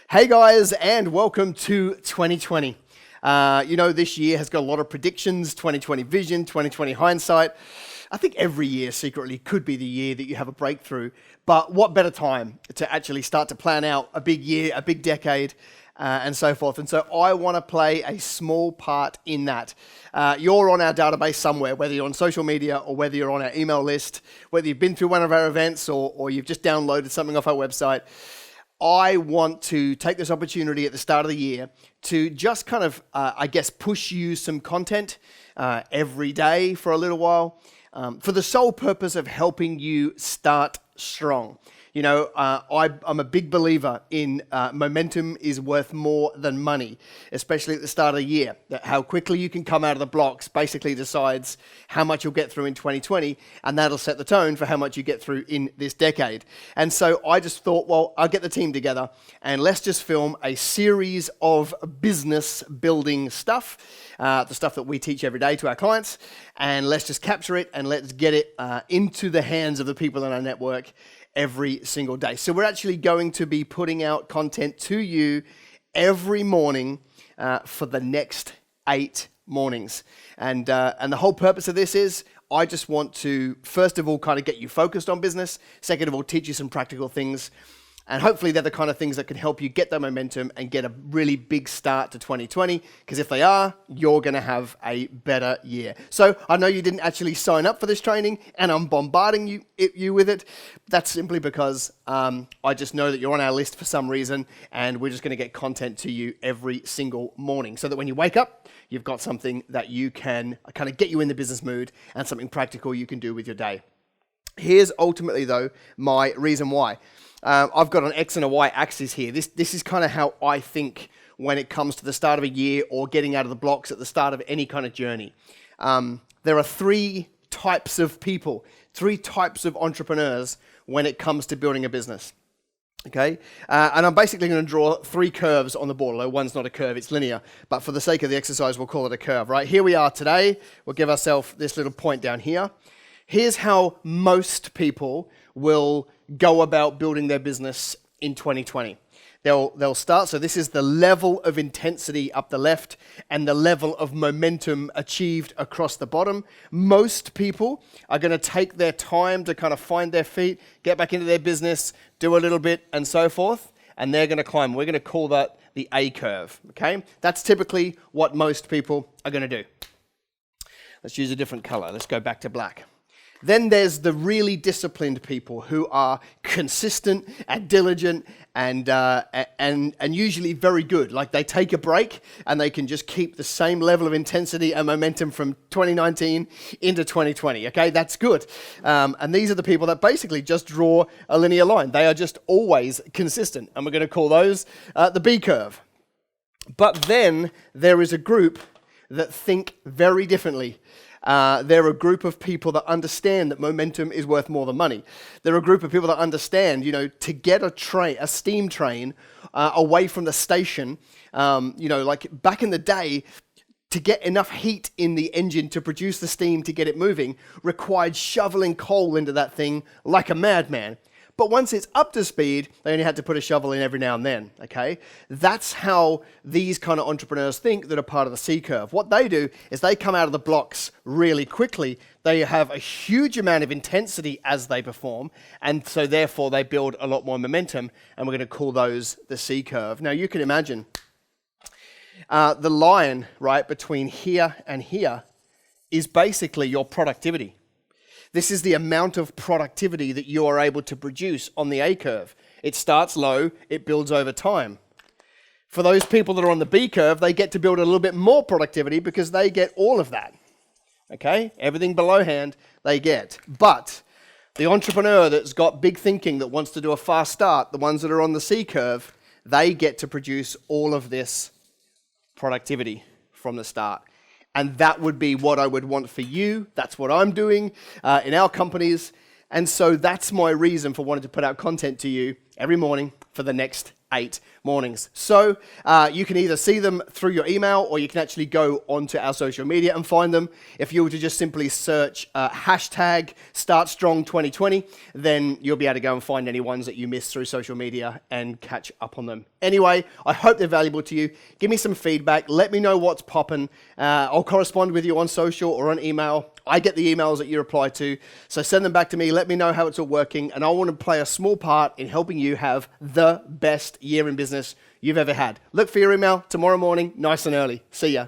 Hey guys, and welcome to 2020. This year has got a lot of predictions, 2020 vision, 2020 hindsight. I think every year secretly could be the year that you have a breakthrough, but what better time to actually start to plan out a big year, a big decade, and so forth. And so I want to play a small part in that. You're on our database somewhere, whether you're on social media or whether you're on our email list, whether you've been through one of our events or you've just downloaded something off our website. I want to take this opportunity at the start of the year to just kind of, push you some content every day for a little while for the sole purpose of helping you start strong. I'm a big believer in momentum is worth more than money, especially at the start of the year. That how quickly you can come out of the blocks basically decides how much you'll get through in 2020, and that'll set the tone for how much you get through in this decade. And so I just thought, well, I'll get the team together and let's just film a series of business building stuff, the stuff that we teach every day to our clients, and let's just capture it and let's get it into the hands of the people in our network every single day. So we're actually going to be putting out content to you every morning for the next 8 mornings. And the whole purpose of this is I just want to, first of all, kind of get you focused on business. Second of all, teach you some practical things. And hopefully they're the kind of things that can help you get that momentum and get a really big start to 2020. Because if they are, you're going to have a better year. So I know you didn't actually sign up for this training and I'm bombarding you with it. That's simply because I just know that you're on our list for some reason and we're just going to get content to you every single morning so that when you wake up, you've got something that you can kind of get you in the business mood and something practical you can do with your day. Here's ultimately, though, my reason why. I've got an X and a Y axis here. This is kind of how I think when it comes to the start of a year or getting out of the blocks at the start of any kind of journey. There are 3 types of people, 3 types of entrepreneurs when it comes to building a business. Okay, and I'm basically going to draw 3 curves on the board, although one's not a curve, it's linear. But for the sake of the exercise, we'll call it a curve, right? Here we are today. We'll give ourselves this little point down here. Here's how most people will go about building their business in 2020. They'll start, so this is the level of intensity up the left and the level of momentum achieved across the bottom. Most people are going to take their time to kind of find their feet, get back into their business, do a little bit and so forth, and they're going to climb. We're going to call that the A curve, okay? That's typically what most people are going to do. Let's use a different color. Let's go back to black. Then there's the really disciplined people who are consistent and diligent and usually very good. Like they take a break and they can just keep the same level of intensity and momentum from 2019 into 2020. Okay, that's good. And these are the people that basically just draw a linear line. They are just always consistent. And we're going to call those the B curve. But then there is a group that think very differently. They're a group of people that understand that momentum is worth more than money. They're a group of people that understand, to get a steam train away from the station, like back in the day, to get enough heat in the engine to produce the steam to get it moving required shoveling coal into that thing like a madman. But once it's up to speed, they only had to put a shovel in every now and then, okay? That's how these kind of entrepreneurs think that are part of the C curve. What they do is they come out of the blocks really quickly. They have a huge amount of intensity as they perform, and so therefore they build a lot more momentum, and we're going to call those the C curve. Now you can imagine the line, right, between here and here is basically your productivity. This is the amount of productivity that you are able to produce on the A curve. It starts low, it builds over time. For those people that are on the B curve, they get to build a little bit more productivity because they get all of that. Okay? Everything below hand, they get. But the entrepreneur that's got big thinking, that wants to do a fast start, the ones that are on the C curve, they get to produce all of this productivity from the start. And that would be what I would want for you. That's what I'm doing in our companies. And so that's my reason for wanting to put out content to you every morning for the next 8 mornings. So you can either see them through your email or you can actually go onto our social media and find them. If you were to just simply search hashtag StartStrong2020, then you'll be able to go and find any ones that you missed through social media and catch up on them. Anyway, I hope they're valuable to you. Give me some feedback. Let me know what's popping. I'll correspond with you on social or on email. I get the emails that you reply to, so send them back to me. Let me know how it's all working, and I want to play a small part in helping you have the best year in business you've ever had. Look for your email tomorrow morning, nice and early. See ya.